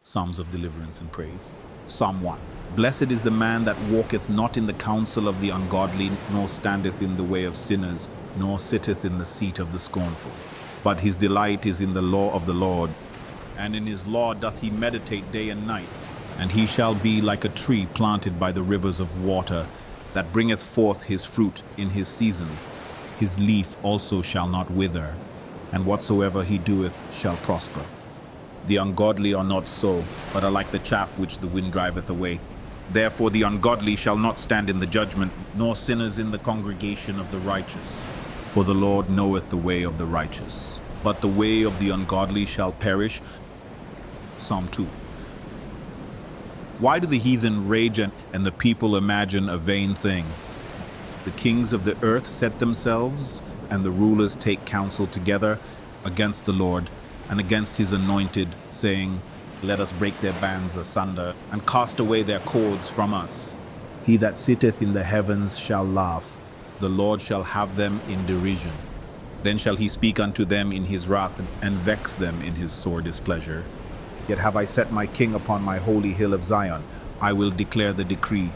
Psalms of deliverance and praise. Psalm 1. Blessed is the man that walketh not in the counsel of the ungodly, nor standeth in the way of sinners, nor sitteth in the seat of the scornful. But his delight is in the law of the Lord, and in his law doth he meditate day and night. And he shall be like a tree planted by the rivers of water, that bringeth forth his fruit in his season. His leaf also shall not wither, and whatsoever he doeth shall prosper. The ungodly are not so, but are like the chaff which the wind driveth away. Therefore the ungodly shall not stand in the judgment, nor sinners in the congregation of the righteous. For the Lord knoweth the way of the righteous, but the way of the ungodly shall perish. Psalm 2. Why do the heathen rage and the people imagine a vain thing? The kings of the earth set themselves, and the rulers take counsel together against the Lord and against his anointed, saying, Let us break their bands asunder, and cast away their cords from us. He that sitteth in the heavens shall laugh, the Lord shall have them in derision. Then shall he speak unto them in his wrath, and vex them in his sore displeasure. Yet have I set my king upon my holy hill of Zion. I will declare the decree.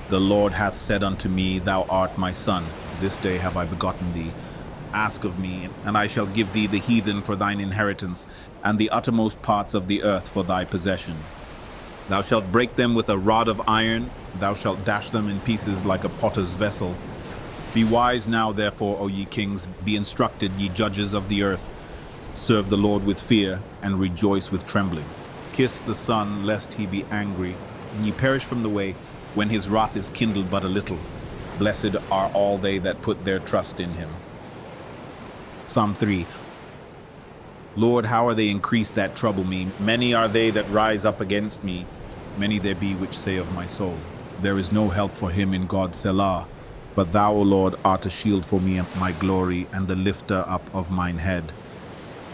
The Lord hath said unto me, Thou art my son, this day have I begotten thee. Ask of me, and I shall give thee the heathen for thine inheritance, and the uttermost parts of the earth for thy possession. Thou shalt break them with a rod of iron, thou shalt dash them in pieces like a potter's vessel. Be wise now, therefore, O ye kings, be instructed, ye judges of the earth. Serve the Lord with fear, and rejoice with trembling. Kiss the Son, lest he be angry, and ye perish from the way, when his wrath is kindled but a little. Blessed are all they that put their trust in him. Psalm 3. Lord, how are they increased that trouble me? Many are they that rise up against me. Many there be which say of my soul, There is no help for him in God, Selah. But thou, O Lord, art a shield for me, and my glory, and the lifter up of mine head.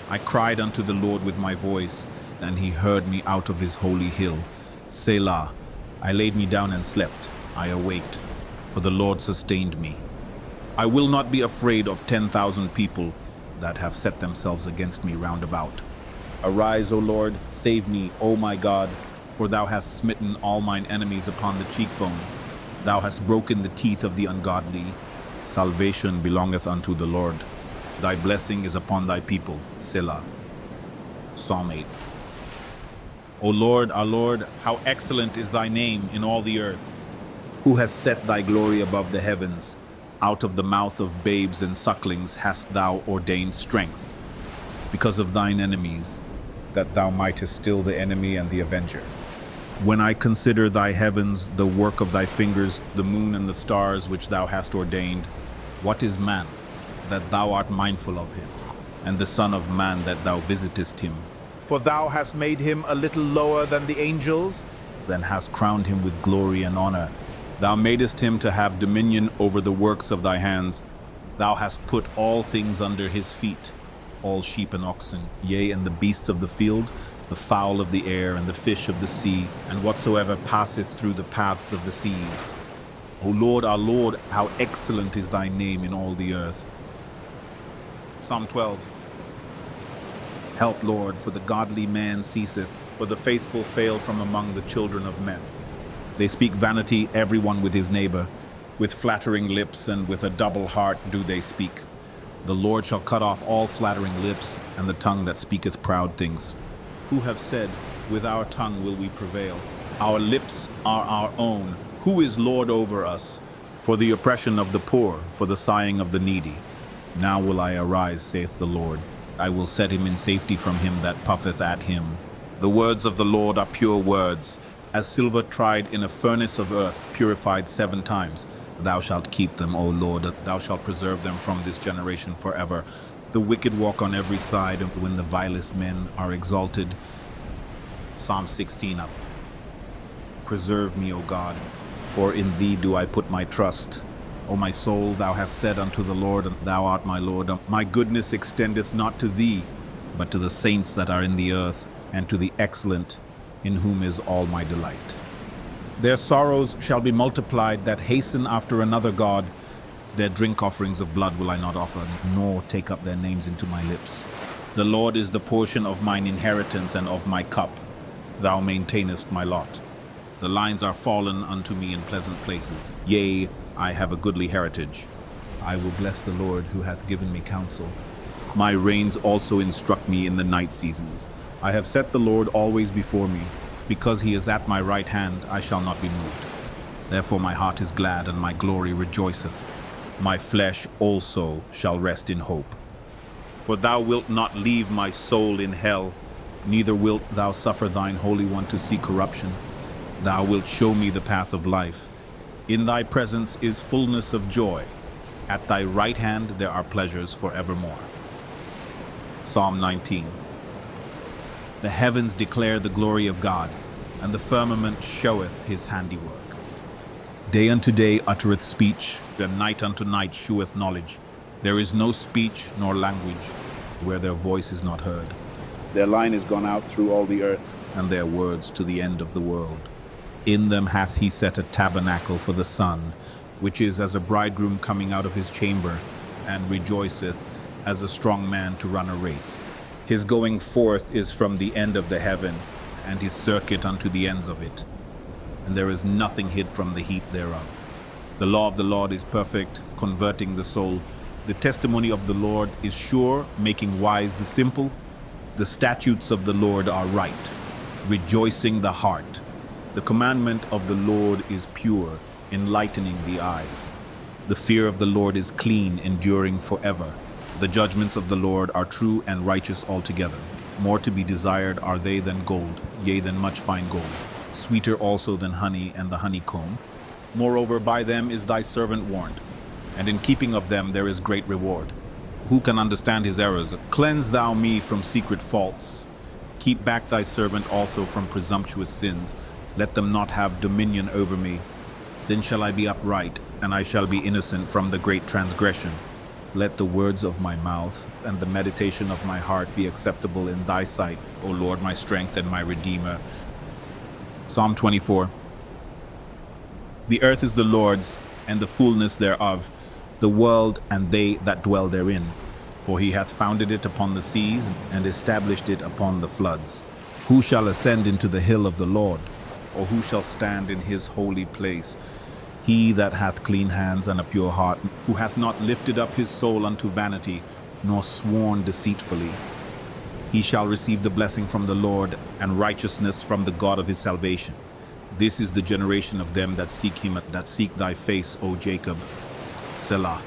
I cried unto the Lord with my voice, and he heard me out of his holy hill. Selah. I laid me down and slept. I awaked, for the Lord sustained me. I will not be afraid of 10,000 people that have set themselves against me round about. Arise, O Lord, save me, O my God, for thou hast smitten all mine enemies upon the cheekbone. Thou hast broken the teeth of the ungodly. Salvation belongeth unto the Lord. Thy blessing is upon thy people. Selah. Psalm 8. O Lord, our Lord, how excellent is thy name in all the earth. Who has set thy glory above the heavens? Out of the mouth of babes and sucklings hast thou ordained strength, because of thine enemies, that thou mightest still the enemy and the avenger. When I consider thy heavens, the work of thy fingers, the moon and the stars which thou hast ordained, what is man, that thou art mindful of him, and the son of man, that thou visitest him? For thou hast made him a little lower than the angels, then hast crowned him with glory and honor. Thou madest him to have dominion over the works of thy hands. Thou hast put all things under his feet, all sheep and oxen, yea, and the beasts of the field, the fowl of the air, and the fish of the sea, and whatsoever passeth through the paths of the seas. O Lord, our Lord, how excellent is thy name in all the earth. Psalm 12. Help, Lord, for the godly man ceaseth, for the faithful fail from among the children of men. They speak vanity, everyone with his neighbor. With flattering lips and with a double heart do they speak. The Lord shall cut off all flattering lips, and the tongue that speaketh proud things. Who have said, With our tongue will we prevail? Our lips are our own. Who is Lord over us? For the oppression of the poor, for the sighing of the needy. Now will I arise, saith the Lord. I will set him in safety from him that puffeth at him. The words of the Lord are pure words, as silver tried in a furnace of earth, purified 7 times. Thou shalt keep them, O Lord, thou shalt preserve them from this generation forever. The wicked walk on every side, when the vilest men are exalted. Psalm 16 up. Preserve me, O God, for in thee do I put my trust. O my soul, thou hast said unto the Lord, Thou art my Lord. My goodness extendeth not to thee, but to the saints that are in the earth, and to the excellent, in whom is all my delight. Their sorrows shall be multiplied that hasten after another God. Their drink offerings of blood will I not offer, nor take up their names into my lips. The Lord is the portion of mine inheritance and of my cup. thou maintainest my lot. The lines are fallen unto me in pleasant places. Yea, I have a goodly heritage. I will bless the Lord who hath given me counsel. My reins also instruct me in the night seasons. I have set the Lord always before me. Because he is at my right hand, I shall not be moved. Therefore my heart is glad, and my glory rejoiceth. My flesh also shall rest in hope. For thou wilt not leave my soul in hell, neither wilt thou suffer thine Holy One to see corruption. Thou wilt show me the path of life. In thy presence is fullness of joy. At thy right hand there are pleasures forevermore. Psalm 19. The heavens declare the glory of God, and the firmament showeth his handiwork. Day unto day uttereth speech, and night unto night sheweth knowledge. There is no speech nor language where their voice is not heard. Their line is gone out through all the earth, and their words to the end of the world. In them hath he set a tabernacle for the sun, which is as a bridegroom coming out of his chamber, and rejoiceth as a strong man to run a race. His going forth is from the end of the heaven, and his circuit unto the ends of it. And there is nothing hid from the heat thereof. The law of the Lord is perfect, converting the soul. The testimony of the Lord is sure, making wise the simple. The statutes of the Lord are right, rejoicing the heart. The commandment of the Lord is pure, enlightening the eyes. The fear of the Lord is clean, enduring forever. The judgments of the Lord are true and righteous altogether. More to be desired are they than gold, yea, than much fine gold. Sweeter also than honey and the honeycomb. Moreover, by them is thy servant warned, and in keeping of them there is great reward. Who can understand his errors? Cleanse thou me from secret faults. Keep back thy servant also from presumptuous sins. Let them not have dominion over me. Then shall I be upright, and I shall be innocent from the great transgression. Let the words of my mouth and the meditation of my heart be acceptable in thy sight, O Lord, my strength and my Redeemer. Psalm 24. The earth is the Lord's, and the fullness thereof, the world and they that dwell therein. For he hath founded it upon the seas, and established it upon the floods. Who shall ascend into the hill of the Lord? Or who shall stand in his holy place? He that hath clean hands and a pure heart, who hath not lifted up his soul unto vanity, nor sworn deceitfully. He shall receive the blessing from the Lord, and righteousness from the God of his salvation. This is the generation of them that seek him, that seek thy face, O Jacob. Selah.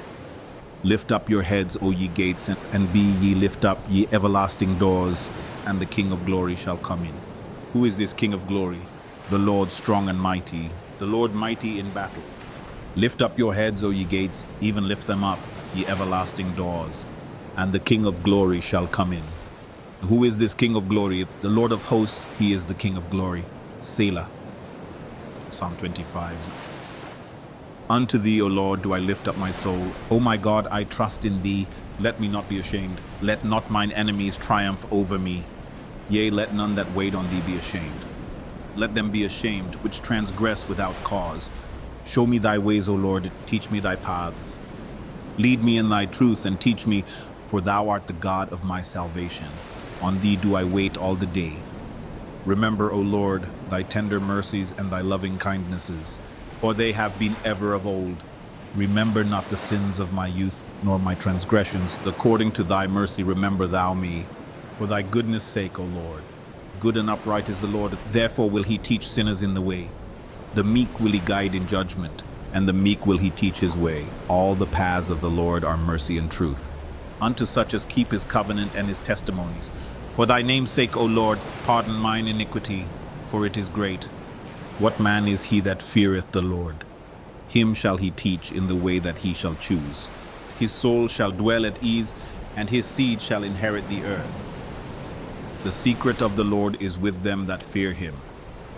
Lift up your heads, O ye gates, and be ye lift up, ye everlasting doors, and the King of glory shall come in. Who is this King of glory? The Lord strong and mighty, the Lord mighty in battle. Lift up your heads, O ye gates, even lift them up, ye everlasting doors, and the King of glory shall come in. Who is this King of glory? The Lord of hosts, he is the King of glory. Selah. Psalm 25. Unto thee, O Lord, do I lift up my soul. O my God, I trust in thee. Let me not be ashamed. Let not mine enemies triumph over me. Yea, let none that wait on thee be ashamed. Let them be ashamed which transgress without cause. Show me thy ways, O Lord, teach me thy paths. Lead me in thy truth and teach me, for thou art the God of my salvation. On thee do I wait all the day. Remember, O Lord, thy tender mercies and thy loving kindnesses, for they have been ever of old. Remember not the sins of my youth, nor my transgressions. According to thy mercy remember thou me. For thy goodness' sake, O Lord. Good and upright is the Lord, therefore will he teach sinners in the way. The meek will he guide in judgment, and the meek will he teach his way. All the paths of the Lord are mercy and truth, unto such as keep his covenant and his testimonies. For thy name's sake, O Lord, pardon mine iniquity, for it is great. What man is he that feareth the Lord? Him shall he teach in the way that he shall choose. His soul shall dwell at ease, and his seed shall inherit the earth. The secret of the Lord is with them that fear him,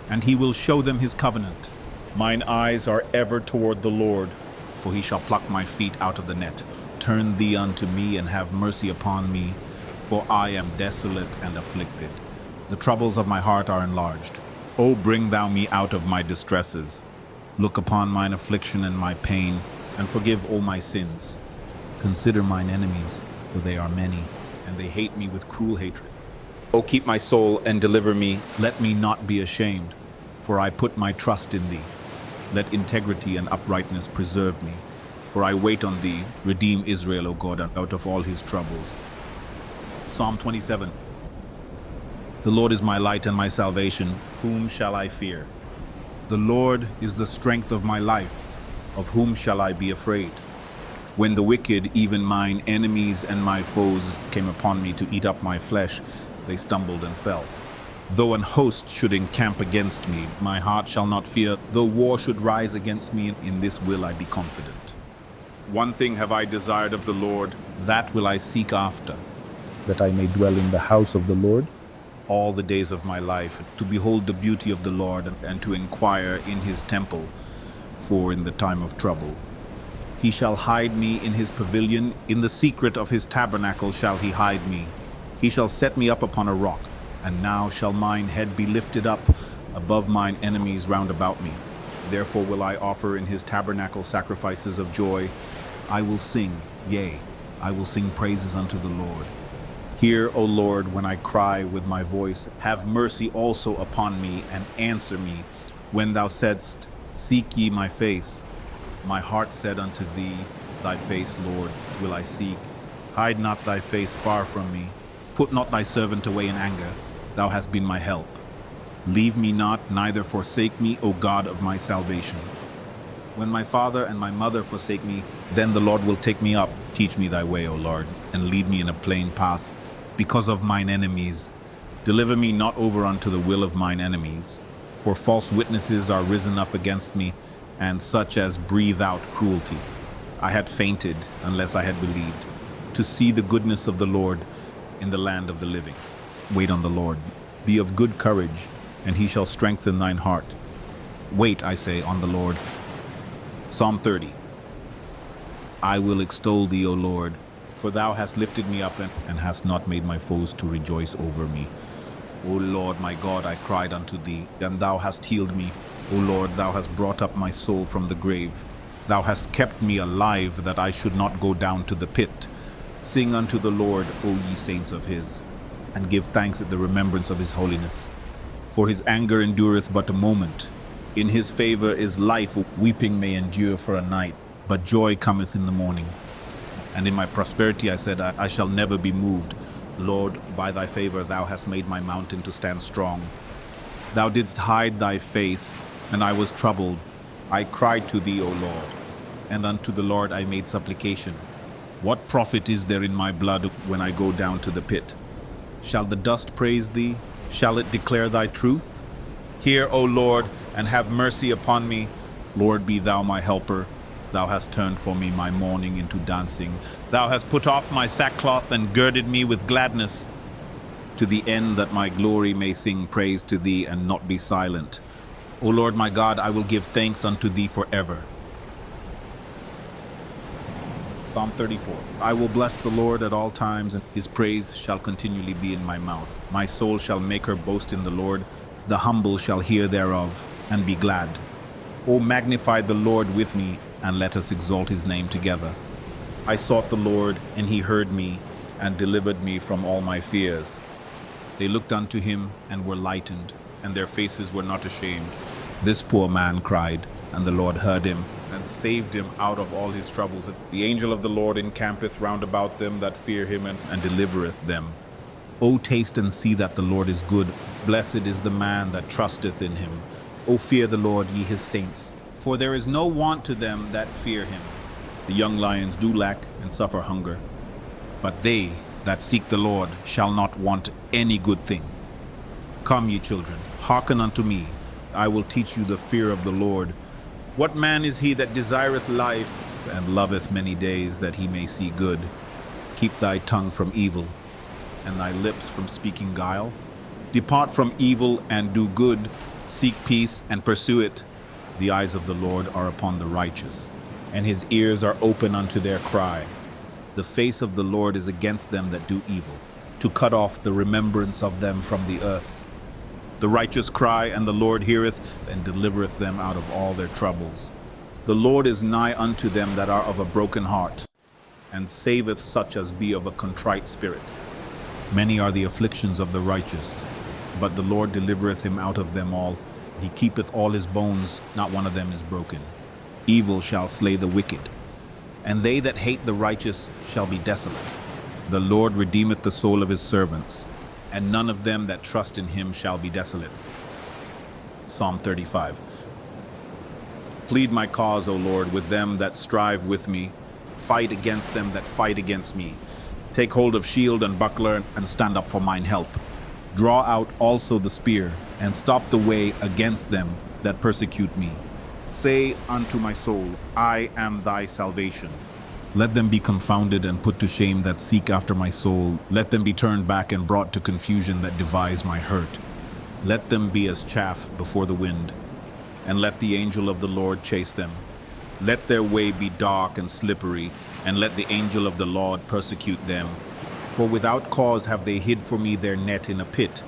and he will show them his covenant. Mine eyes are ever toward the Lord, for he shall pluck my feet out of the net. Turn thee unto me, and have mercy upon me, for I am desolate and afflicted. The troubles of my heart are enlarged. O bring thou me out of my distresses. Look upon mine affliction and my pain, and forgive all my sins. Consider mine enemies, for they are many, and they hate me with cruel hatred. O keep my soul and deliver me. Let me not be ashamed, for I put my trust in thee. Let integrity and uprightness preserve me, for I wait on thee. Redeem Israel, O God, out of all his troubles. Psalm 27. The Lord is my light and my salvation. Whom shall I fear? The Lord is the strength of my life. Of whom shall I be afraid? When the wicked, even mine enemies and my foes, came upon me to eat up my flesh, they stumbled and fell. Though an host should encamp against me, my heart shall not fear. Though war should rise against me, in this will I be confident. One thing have I desired of the Lord, that will I seek after, that I may dwell in the house of the Lord all the days of my life, to behold the beauty of the Lord and to inquire in his temple, for in the time of trouble. He shall hide me in his pavilion, in the secret of his tabernacle shall he hide me. He shall set me up upon a rock, and now shall mine head be lifted up above mine enemies round about me. Therefore will I offer in his tabernacle sacrifices of joy. I will sing, yea, I will sing praises unto the Lord. Hear, O Lord, when I cry with my voice. Have mercy also upon me, and answer me. When thou saidst, seek ye my face, my heart said unto thee, thy face, Lord, will I seek. Hide not thy face far from me. Put not thy servant away in anger. Thou hast been my help. Leave me not, neither forsake me, O God of my salvation. When my father and my mother forsake me, then the Lord will take me up. Teach me thy way, O Lord, and lead me in a plain path, because of mine enemies. Deliver me not over unto the will of mine enemies. For false witnesses are risen up against me, and such as breathe out cruelty. I had fainted, unless I had believed, to see the goodness of the Lord in the land of the living. Wait on the Lord. Be of good courage, and he shall strengthen thine heart. Wait, I say, on the Lord. Psalm 30. I will extol thee, O Lord, for thou hast lifted me up and hast not made my foes to rejoice over me. O Lord, my God, I cried unto thee, and thou hast healed me. O Lord, thou hast brought up my soul from the grave. Thou hast kept me alive, that I should not go down to the pit. Sing unto the Lord, O ye saints of his, and give thanks at the remembrance of his holiness. For his anger endureth but a moment. In his favor is life. Weeping may endure for a night, but joy cometh in the morning. And in my prosperity I said, I shall never be moved. Lord, by thy favor thou hast made my mountain to stand strong. Thou didst hide thy face, and I was troubled. I cried to thee, O Lord, and unto the Lord I made supplication. What profit is there in my blood when I go down to the pit? Shall the dust praise thee? Shall it declare thy truth? Hear, O Lord, and have mercy upon me. Lord, be thou my helper. Thou hast turned for me my mourning into dancing. Thou hast put off my sackcloth and girded me with gladness, to the end that my glory may sing praise to thee and not be silent. O Lord my God, I will give thanks unto thee forever. Psalm 34. I will bless the Lord at all times, and his praise shall continually be in my mouth. My soul shall make her boast in the Lord. The humble shall hear thereof, and be glad. O magnify the Lord with me, and let us exalt his name together. I sought the Lord, and he heard me, and delivered me from all my fears. They looked unto him, and were lightened, and their faces were not ashamed. This poor man cried, and the Lord heard him, and saved him out of all his troubles. The angel of the Lord encampeth round about them that fear him, and delivereth them. O taste and see that the Lord is good. Blessed is the man that trusteth in him. O fear the Lord, ye his saints, for there is no want to them that fear him. The young lions do lack and suffer hunger, but they that seek the Lord shall not want any good thing. Come, ye children, hearken unto me. I will teach you the fear of the Lord. What man is he that desireth life, and loveth many days, that he may see good? Keep thy tongue from evil, and thy lips from speaking guile. Depart from evil and do good. Seek peace and pursue it. The eyes of the Lord are upon the righteous, and his ears are open unto their cry. The face of the Lord is against them that do evil, to cut off the remembrance of them from the earth. The righteous cry, and the Lord heareth, and delivereth them out of all their troubles. The Lord is nigh unto them that are of a broken heart, and saveth such as be of a contrite spirit. Many are the afflictions of the righteous, but the Lord delivereth him out of them all. He keepeth all his bones, not one of them is broken. Evil shall slay the wicked, and they that hate the righteous shall be desolate. The Lord redeemeth the soul of his servants, and none of them that trust in him shall be desolate. Psalm 35. Plead my cause, O Lord, with them that strive with me. Fight against them that fight against me. Take hold of shield and buckler, and stand up for mine help. Draw out also the spear, and stop the way against them that persecute me. Say unto my soul, I am thy salvation. Let them be confounded and put to shame that seek after my soul. Let them be turned back and brought to confusion that devise my hurt. Let them be as chaff before the wind, and let the angel of the Lord chase them. Let their way be dark and slippery, and let the angel of the Lord persecute them. For without cause have they hid for me their net in a pit,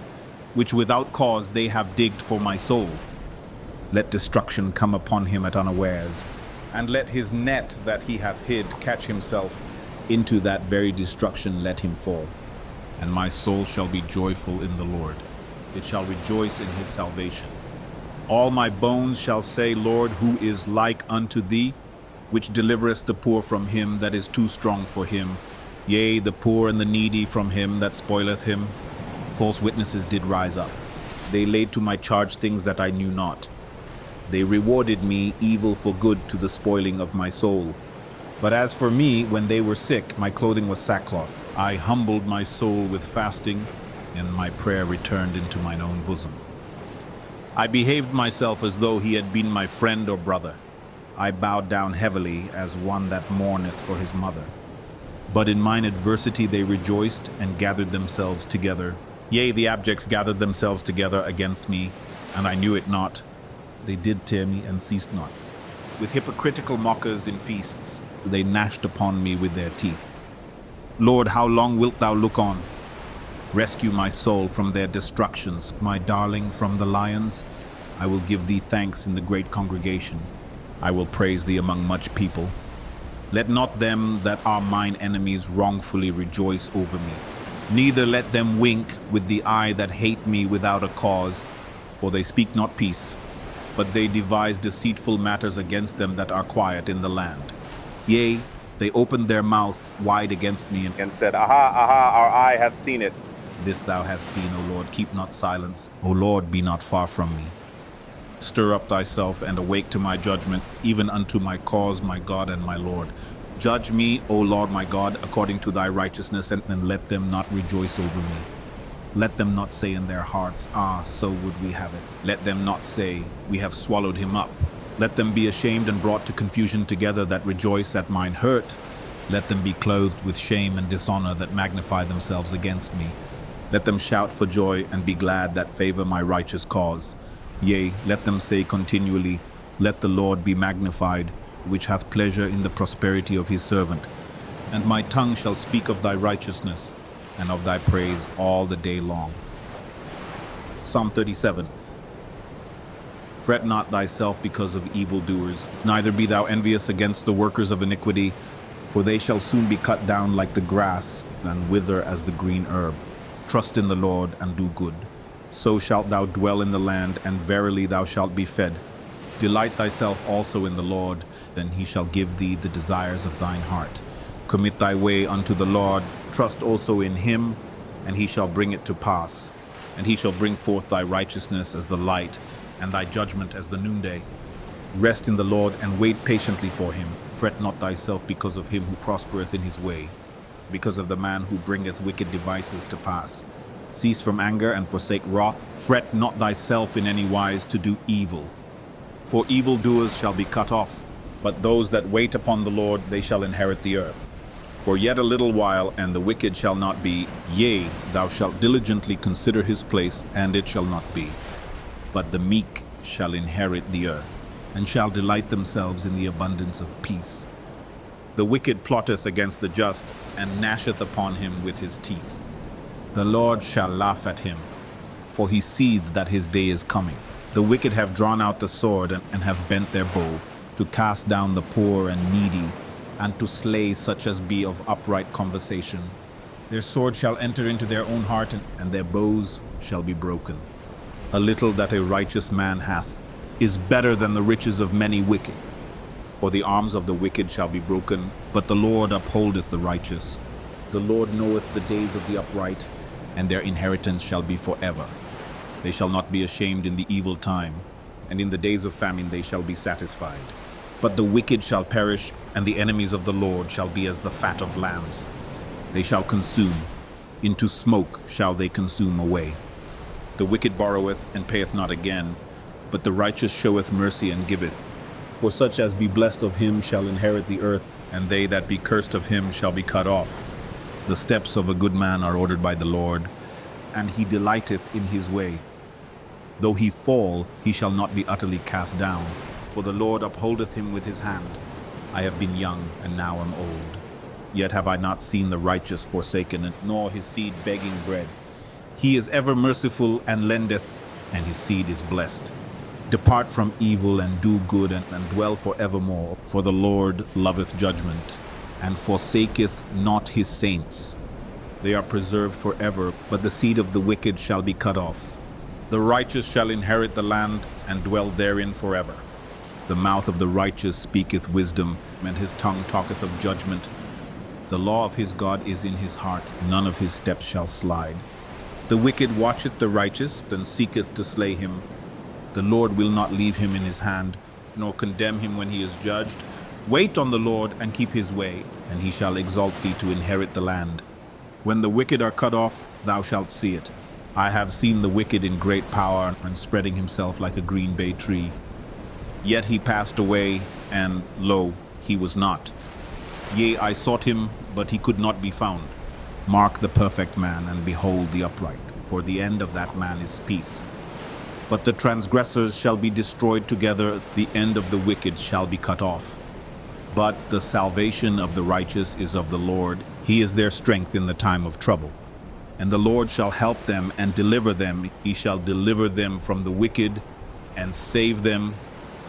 which without cause they have digged for my soul. Let destruction come upon him at unawares, and let his net that he hath hid catch himself. Into that very destruction let him fall. And my soul shall be joyful in the Lord. It shall rejoice in his salvation. All my bones shall say, Lord, who is like unto thee, which deliverest the poor from him that is too strong for him, yea, the poor and the needy from him that spoileth him? False witnesses did rise up. They laid to my charge things that I knew not. They rewarded me evil for good to the spoiling of my soul. But as for me, when they were sick, my clothing was sackcloth. I humbled my soul with fasting, and my prayer returned into mine own bosom. I behaved myself as though he had been my friend or brother. I bowed down heavily as one that mourneth for his mother. But in mine adversity they rejoiced and gathered themselves together. Yea, the abjects gathered themselves together against me, and I knew it not. They did tear me and ceased not. With hypocritical mockers in feasts, they gnashed upon me with their teeth. Lord, how long wilt thou look on? Rescue my soul from their destructions, my darling from the lions. I will give thee thanks in the great congregation. I will praise thee among much people. Let not them that are mine enemies wrongfully rejoice over me. Neither let them wink with the eye that hate me without a cause, for they speak not peace, but they devise deceitful matters against them that are quiet in the land. Yea, they opened their mouth wide against me and said, Aha, aha, our eye hath seen it. This thou hast seen, O Lord, keep not silence. O Lord, be not far from me. Stir up thyself and awake to my judgment, even unto my cause, my God and my Lord. Judge me, O Lord my God, according to thy righteousness, and let them not rejoice over me. Let them not say in their hearts, Ah, so would we have it. Let them not say, We have swallowed him up. Let them be ashamed and brought to confusion together that rejoice at mine hurt. Let them be clothed with shame and dishonor that magnify themselves against me. Let them shout for joy and be glad that favor my righteous cause. Yea, let them say continually, Let the Lord be magnified, which hath pleasure in the prosperity of his servant. And my tongue shall speak of thy righteousness, and of thy praise all the day long. Psalm 37. Fret not thyself because of evildoers, neither be thou envious against the workers of iniquity, for they shall soon be cut down like the grass, and wither as the green herb. Trust in the Lord, and do good. So shalt thou dwell in the land, and verily thou shalt be fed. Delight thyself also in the Lord, and he shall give thee the desires of thine heart. Commit thy way unto the Lord, trust also in him, and he shall bring it to pass. And he shall bring forth thy righteousness as the light, and thy judgment as the noonday. Rest in the Lord, and wait patiently for him. Fret not thyself because of him who prospereth in his way, because of the man who bringeth wicked devices to pass. Cease from anger and forsake wrath. Fret not thyself in any wise to do evil. For evildoers shall be cut off, but those that wait upon the Lord, they shall inherit the earth. For yet a little while, and the wicked shall not be. Yea, thou shalt diligently consider his place, and it shall not be. But the meek shall inherit the earth, and shall delight themselves in the abundance of peace. The wicked plotteth against the just, and gnasheth upon him with his teeth. The Lord shall laugh at him, for he seeth that his day is coming. The wicked have drawn out the sword, and have bent their bow, to cast down the poor and needy, and to slay such as be of upright conversation. Their sword shall enter into their own heart, and their bows shall be broken. A little that a righteous man hath is better than the riches of many wicked. For the arms of the wicked shall be broken, but the Lord upholdeth the righteous. The Lord knoweth the days of the upright, and their inheritance shall be forever. They shall not be ashamed in the evil time, and in the days of famine they shall be satisfied. But the wicked shall perish, and the enemies of the Lord shall be as the fat of lambs. They shall consume, into smoke shall they consume away. The wicked borroweth and payeth not again, but the righteous showeth mercy and giveth. For such as be blessed of him shall inherit the earth, and they that be cursed of him shall be cut off. The steps of a good man are ordered by the Lord, and he delighteth in his way. Though he fall, he shall not be utterly cast down, for the Lord upholdeth him with his hand. I have been young, and now am old. Yet have I not seen the righteous forsaken, nor his seed begging bread. He is ever merciful and lendeth, and his seed is blessed. Depart from evil and do good, and dwell forevermore. For the Lord loveth judgment, and forsaketh not his saints. They are preserved forever, but the seed of the wicked shall be cut off. The righteous shall inherit the land, and dwell therein forever. The mouth of the righteous speaketh wisdom, and his tongue talketh of judgment. The law of his God is in his heart, none of his steps shall slide. The wicked watcheth the righteous, and seeketh to slay him. The Lord will not leave him in his hand, nor condemn him when he is judged. Wait on the Lord, and keep his way, and he shall exalt thee to inherit the land. When the wicked are cut off, thou shalt see it. I have seen the wicked in great power, and spreading himself like a green bay tree. Yet he passed away, and, lo, he was not. Yea, I sought him, but he could not be found. Mark the perfect man, and behold the upright, for the end of that man is peace. But the transgressors shall be destroyed together, the end of the wicked shall be cut off. But the salvation of the righteous is of the Lord. He is their strength in the time of trouble. And the Lord shall help them and deliver them. He shall deliver them from the wicked and save them,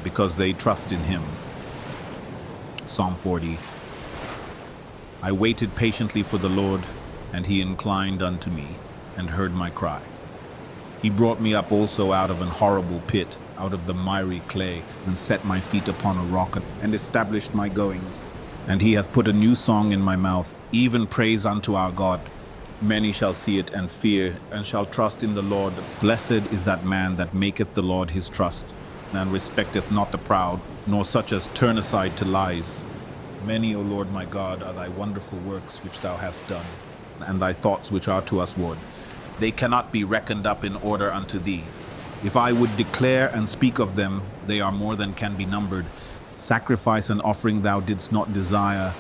because they trust in him. Psalm 40. I waited patiently for the Lord, and he inclined unto me, and heard my cry. He brought me up also out of an horrible pit, out of the miry clay, and set my feet upon a rock, and established my goings. And he hath put a new song in my mouth, even praise unto our God. Many shall see it and fear, and shall trust in the Lord. Blessed is that man that maketh the Lord his trust, and respecteth not the proud, nor such as turn aside to lies. Many, O Lord my God, are thy wonderful works which thou hast done, and thy thoughts which are to us ward. They cannot be reckoned up in order unto thee. If I would declare and speak of them, they are more than can be numbered. Sacrifice and offering thou didst not desire,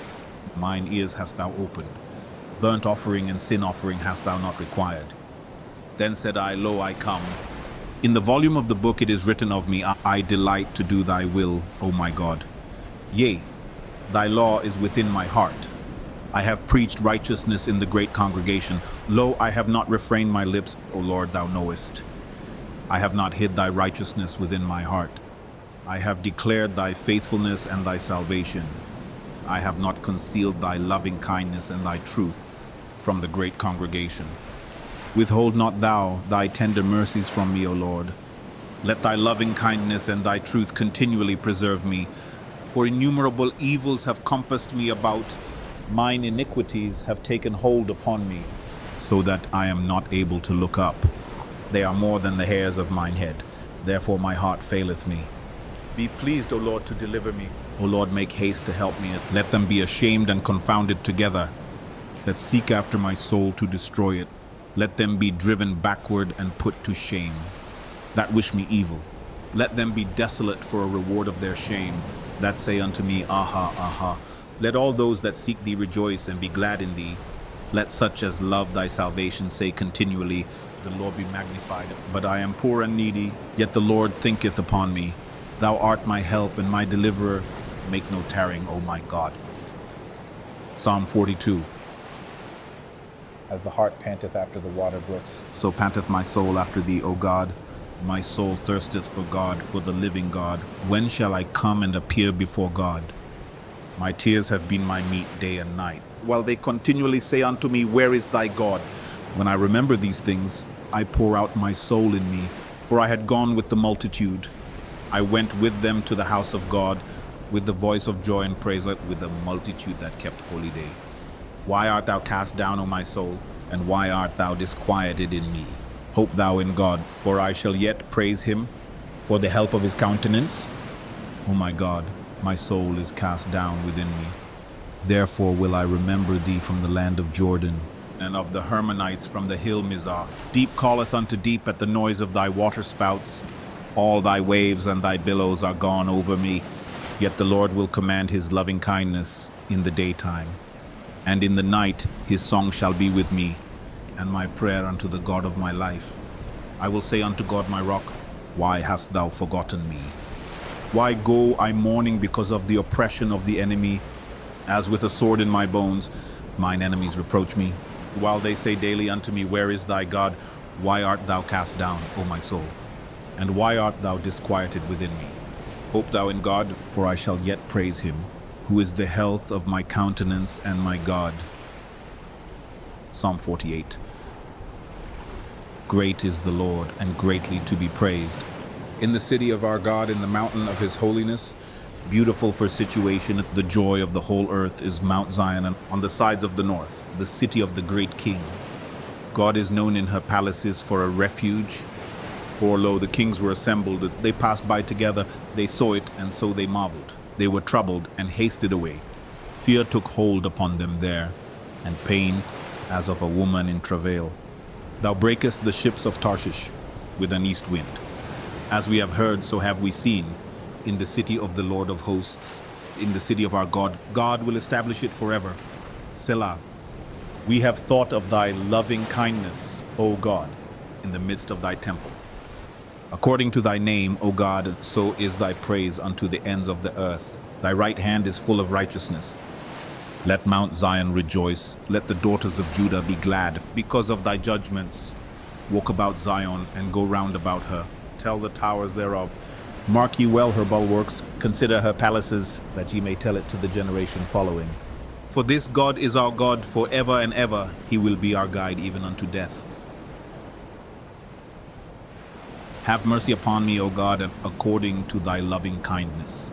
mine ears hast thou opened. Burnt offering and sin offering hast thou not required. Then said I, Lo, I come. In the volume of the book it is written of me, I delight to do thy will, O my God. Yea, thy law is within my heart. I have preached righteousness in the great congregation. Lo, I have not refrained my lips, O Lord, thou knowest. I have not hid thy righteousness within my heart. I have declared thy faithfulness and thy salvation. I have not concealed thy loving kindness and thy truth from the great congregation. Withhold not thou thy tender mercies from me, O Lord. Let thy loving kindness and thy truth continually preserve me. For innumerable evils have compassed me about. Mine iniquities have taken hold upon me, so that I am not able to look up. They are more than the hairs of mine head. Therefore my heart faileth me. Be pleased, O Lord, to deliver me. O Lord, make haste to help me. Let them be ashamed and confounded together, that seek after my soul to destroy it. Let them be driven backward and put to shame, that wish me evil. Let them be desolate for a reward of their shame, that say unto me, Aha, aha. Let all those that seek thee rejoice and be glad in thee. Let such as love thy salvation say continually, The Lord be magnified. But I am poor and needy, yet the Lord thinketh upon me. Thou art my help and my deliverer. Make no tarrying, O my God. Psalm 42. As the hart panteth after the water brooks, So panteth my soul after thee, O God. My soul thirsteth for God, for the living God. When shall I come and appear before God? My tears have been my meat day and night, while they continually say unto me, Where is thy God? When I remember these things, I pour out my soul in me, for I had gone with the multitude. I went with them to the house of God, with the voice of joy and praise, with the multitude that kept holy day. Why art thou cast down, O my soul? And why art thou disquieted in me? Hope thou in God, for I shall yet praise him for the help of his countenance. O my God, my soul is cast down within me. Therefore will I remember thee from the land of Jordan, and of the Hermonites from the hill Mizar. Deep calleth unto deep at the noise of thy waterspouts. All thy waves and thy billows are gone over me. Yet the Lord will command his loving kindness in the daytime. And in the night his song shall be with me, and my prayer unto the God of my life. I will say unto God my rock, Why hast thou forgotten me? Why go I mourning because of the oppression of the enemy? As with a sword in my bones, mine enemies reproach me, while they say daily unto me, Where is thy God? Why art thou cast down, O my soul? And why art thou disquieted within me? Hope thou in God, for I shall yet praise him, who is the health of my countenance and my God. Psalm 48. Great is the Lord, and greatly to be praised. In the city of our God, in the mountain of his holiness, beautiful for situation, the joy of the whole earth is Mount Zion, and on the sides of the north, the city of the great King. God is known in her palaces for a refuge. For lo, the kings were assembled, they passed by together, they saw it, and so they marveled. They were troubled and hasted away. Fear took hold upon them there, and pain as of a woman in travail. Thou breakest the ships of Tarshish with an east wind. As we have heard, so have we seen, in the city of the Lord of hosts, in the city of our God. God will establish it forever. Selah. We have thought of thy loving kindness, O God, in the midst of thy temple. According to thy name, O God, so is thy praise unto the ends of the earth. Thy right hand is full of righteousness. Let Mount Zion rejoice. Let the daughters of Judah be glad because of thy judgments. Walk about Zion and go round about her. Tell the towers thereof. Mark ye well her bulwarks. Consider her palaces, that ye may tell it to the generation following. For this God is our God for ever and ever. He will be our guide even unto death. Have mercy upon me, O God, according to thy loving kindness.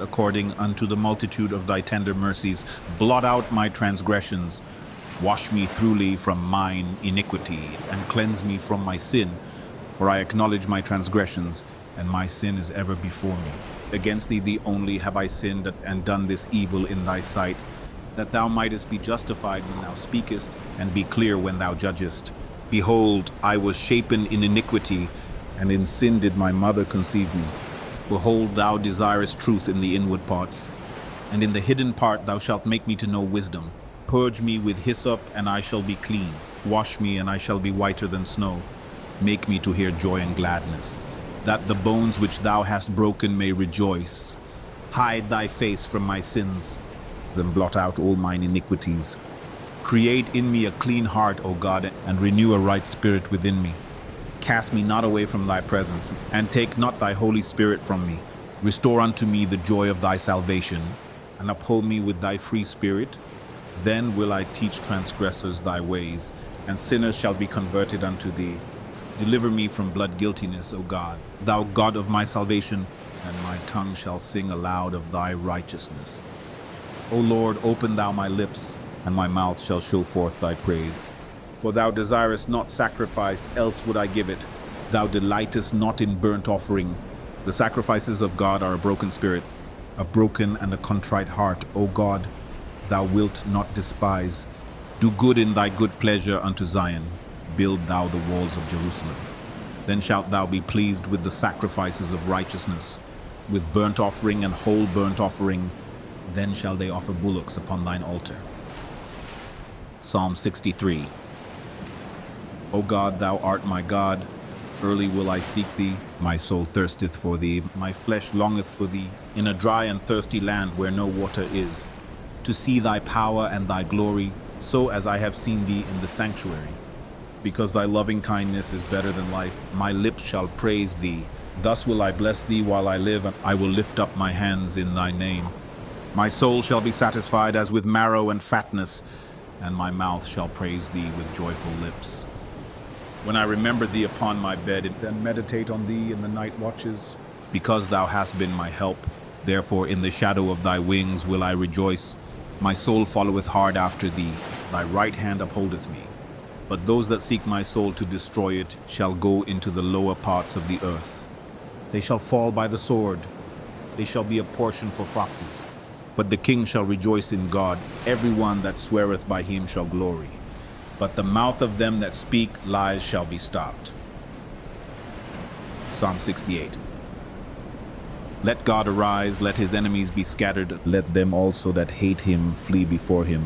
According unto the multitude of thy tender mercies, blot out my transgressions. Wash me thoroughly from mine iniquity, and cleanse me from my sin. For I acknowledge my transgressions, and my sin is ever before me. Against thee only have I sinned and done this evil in thy sight, that thou mightest be justified when thou speakest, and be clear when thou judgest. Behold, I was shapen in iniquity, and in sin did my mother conceive me. Behold, thou desirest truth in the inward parts, and in the hidden part thou shalt make me to know wisdom. Purge me with hyssop, and I shall be clean. Wash me, and I shall be whiter than snow. Make me to hear joy and gladness, that the bones which thou hast broken may rejoice. Hide thy face from my sins, then blot out all mine iniquities. Create in me a clean heart, O God, and renew a right spirit within me. Cast me not away from thy presence, and take not thy Holy Spirit from me. Restore unto me the joy of thy salvation, and uphold me with thy free spirit. Then will I teach transgressors thy ways, and sinners shall be converted unto thee. Deliver me from blood guiltiness, O God, thou God of my salvation, and my tongue shall sing aloud of thy righteousness. O Lord, open thou my lips, and my mouth shall show forth thy praise. For thou desirest not sacrifice, else would I give it. Thou delightest not in burnt offering. The sacrifices of God are a broken spirit, a broken and a contrite heart, O God, thou wilt not despise. Do good in thy good pleasure unto Zion. Build thou the walls of Jerusalem. Then shalt thou be pleased with the sacrifices of righteousness, with burnt offering and whole burnt offering. Then shall they offer bullocks upon thine altar. Psalm 63. O God, thou art my God. Early will I seek thee. My soul thirsteth for thee. My flesh longeth for thee, in a dry and thirsty land where no water is, to see thy power and thy glory, so as I have seen thee in the sanctuary. Because thy loving kindness is better than life, my lips shall praise thee. Thus will I bless thee while I live, and I will lift up my hands in thy name. My soul shall be satisfied as with marrow and fatness, and my mouth shall praise thee with joyful lips. When I remember thee upon my bed, and meditate on thee in the night watches, because thou hast been my help, therefore in the shadow of thy wings will I rejoice. My soul followeth hard after thee, thy right hand upholdeth me. But those that seek my soul to destroy it shall go into the lower parts of the earth. They shall fall by the sword, they shall be a portion for foxes. But the king shall rejoice in God, every one that sweareth by him shall glory. But the mouth of them that speak lies shall be stopped. Psalm 68. Let God arise, let his enemies be scattered, let them also that hate him flee before him.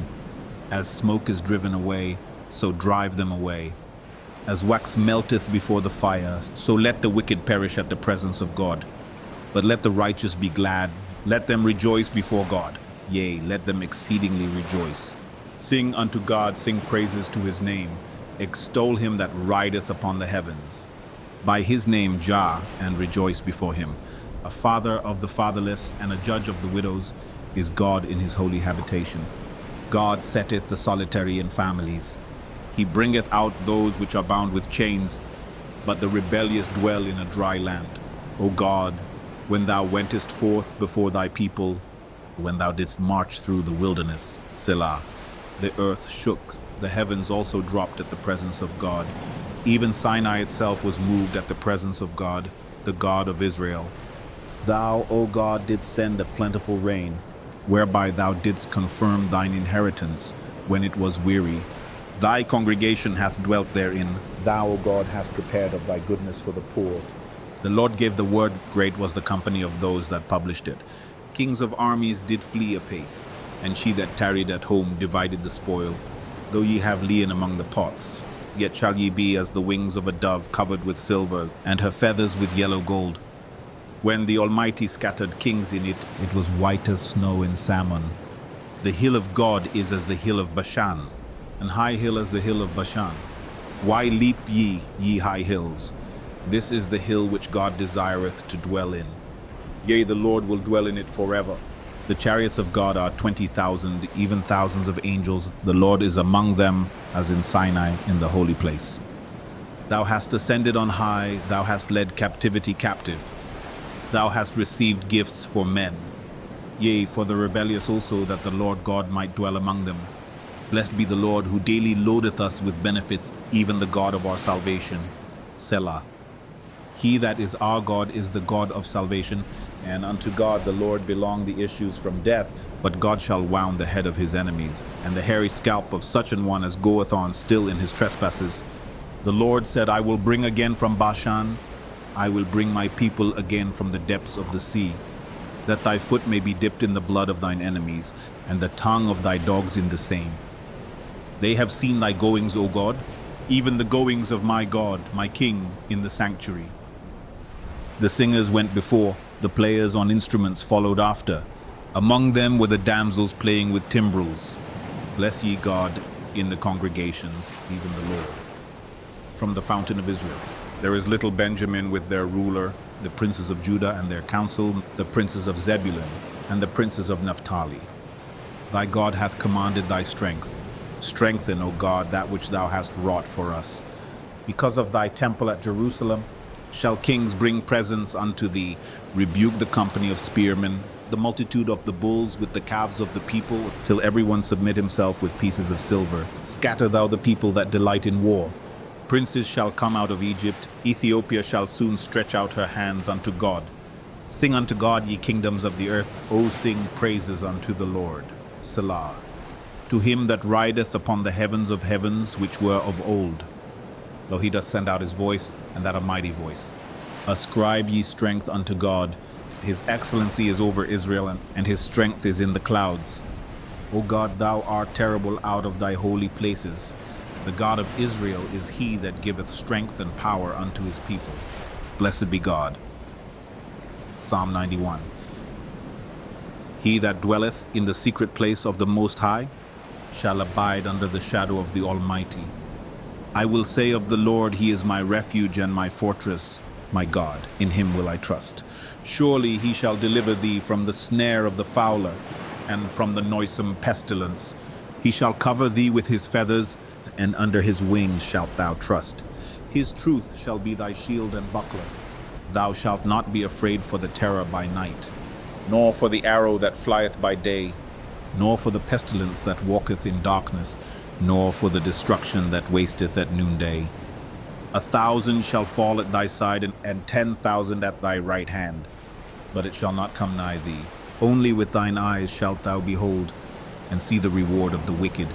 As smoke is driven away, so drive them away. As wax melteth before the fire, so let the wicked perish at the presence of God. But let the righteous be glad, let them rejoice before God. Yea, let them exceedingly rejoice. Sing unto God, sing praises to his name. Extol him that rideth upon the heavens. By his name Jah, and rejoice before him. A father of the fatherless, and a judge of the widows, is God in his holy habitation. God setteth the solitary in families. He bringeth out those which are bound with chains, but the rebellious dwell in a dry land. O God, when thou wentest forth before thy people, when thou didst march through the wilderness, Selah, the earth shook, the heavens also dropped at the presence of God. Even Sinai itself was moved at the presence of God, the God of Israel. Thou, O God, didst send a plentiful rain, whereby thou didst confirm thine inheritance when it was weary. Thy congregation hath dwelt therein. Thou, O God, hast prepared of thy goodness for the poor. The Lord gave the word, great was the company of those that published it. Kings of armies did flee apace, and she that tarried at home divided the spoil. Though ye have lien among the pots, yet shall ye be as the wings of a dove covered with silver, and her feathers with yellow gold. When the Almighty scattered kings in it, it was white as snow in Salmon. The hill of God is as the hill of Bashan, and high hill as the hill of Bashan. Why leap ye, ye high hills? This is the hill which God desireth to dwell in. Yea, the Lord will dwell in it forever. The chariots of God are 20,000, even thousands of angels. The Lord is among them, as in Sinai, in the holy place. Thou hast ascended on high, thou hast led captivity captive. Thou hast received gifts for men. Yea, for the rebellious also, that the Lord God might dwell among them. Blessed be the Lord, who daily loadeth us with benefits, even the God of our salvation. Selah. He that is our God is the God of salvation, and unto God the Lord belong the issues from death, but God shall wound the head of his enemies, and the hairy scalp of such an one as goeth on still in his trespasses. The Lord said, I will bring again from Bashan, I will bring my people again from the depths of the sea, that thy foot may be dipped in the blood of thine enemies, and the tongue of thy dogs in the same. They have seen thy goings, O God, even the goings of my God, my King, in the sanctuary. The singers went before, the players on instruments followed after. Among them were the damsels playing with timbrels. Bless ye God in the congregations, even the Lord. From the fountain of Israel. There is little Benjamin with their ruler, the princes of Judah and their council, the princes of Zebulun, and the princes of Naphtali. Thy God hath commanded thy strength. Strengthen, O God, that which thou hast wrought for us. Because of thy temple at Jerusalem, shall kings bring presents unto thee, rebuke the company of spearmen, the multitude of the bulls with the calves of the people, till everyone submit himself with pieces of silver. Scatter thou the people that delight in war. Princes shall come out of Egypt, Ethiopia shall soon stretch out her hands unto God. Sing unto God, ye kingdoms of the earth, O sing praises unto the Lord. Selah. To him that rideth upon the heavens of heavens, which were of old. Lo, he doth send out his voice, and that a mighty voice. Ascribe ye strength unto God. His excellency is over Israel, and his strength is in the clouds. O God, thou art terrible out of thy holy places. The God of Israel is he that giveth strength and power unto his people. Blessed be God. Psalm 91. He that dwelleth in the secret place of the Most High shall abide under the shadow of the Almighty. I will say of the Lord, he is my refuge and my fortress, my God, in him will I trust. Surely he shall deliver thee from the snare of the fowler and from the noisome pestilence. He shall cover thee with his feathers, and under his wings shalt thou trust. His truth shall be thy shield and buckler. Thou shalt not be afraid for the terror by night, nor for the arrow that flieth by day, nor for the pestilence that walketh in darkness, nor for the destruction that wasteth at noonday. 1,000 shall fall at thy side, and 10,000 at thy right hand, but it shall not come nigh thee. Only with thine eyes shalt thou behold, and see the reward of the wicked,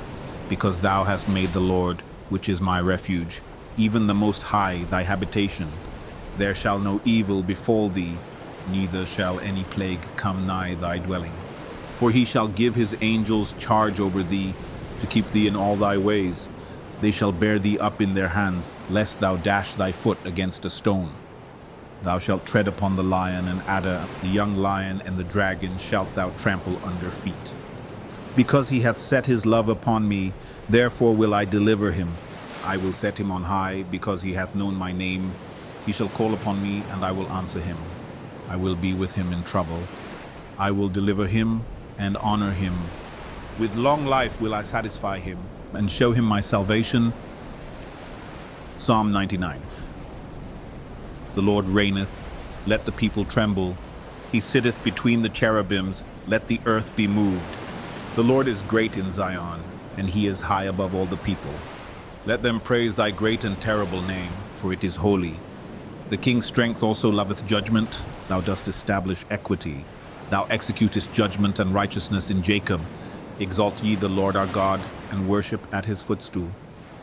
because thou hast made the Lord, which is my refuge, even the Most High, thy habitation. There shall no evil befall thee, neither shall any plague come nigh thy dwelling. For he shall give his angels charge over thee, to keep thee in all thy ways. They shall bear thee up in their hands, lest thou dash thy foot against a stone. Thou shalt tread upon the lion and adder, the young lion and the dragon shalt thou trample under feet. Because he hath set his love upon me, therefore will I deliver him. I will set him on high, because he hath known my name. He shall call upon me, and I will answer him. I will be with him in trouble. I will deliver him and honor him. With long life will I satisfy him, and show him my salvation. Psalm 99. The Lord reigneth, let the people tremble. He sitteth between the cherubims, let the earth be moved. The Lord is great in Zion, and he is high above all the people. Let them praise thy great and terrible name, for it is holy. The king's strength also loveth judgment. Thou dost establish equity. Thou executest judgment and righteousness in Jacob. Exalt ye the Lord our God, and worship at his footstool.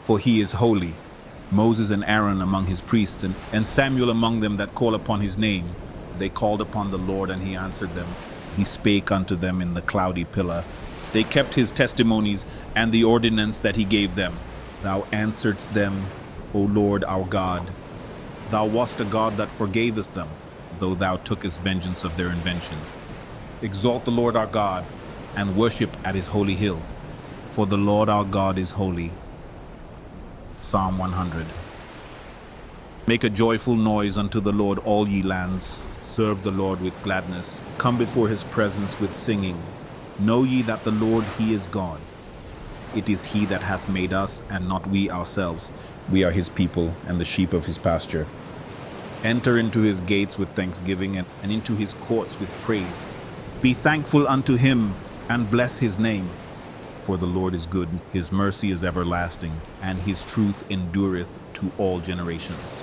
For he is holy. Moses and Aaron among his priests, and Samuel among them that call upon his name. They called upon the Lord, and he answered them. He spake unto them in the cloudy pillar. They kept his testimonies and the ordinance that he gave them. Thou answeredst them, O Lord our God. Thou wast a God that forgavest them, though thou tookest vengeance of their inventions. Exalt the Lord our God, and worship at his holy hill. For the Lord our God is holy. Psalm 100. Make a joyful noise unto the Lord, all ye lands. Serve the Lord with gladness. Come before his presence with singing. Know ye that the Lord, he is God. It is he that hath made us, and not we ourselves. We are his people, and the sheep of his pasture. Enter into his gates with thanksgiving, and into his courts with praise. Be thankful unto him, and bless his name. For the Lord is good, his mercy is everlasting, and his truth endureth to all generations.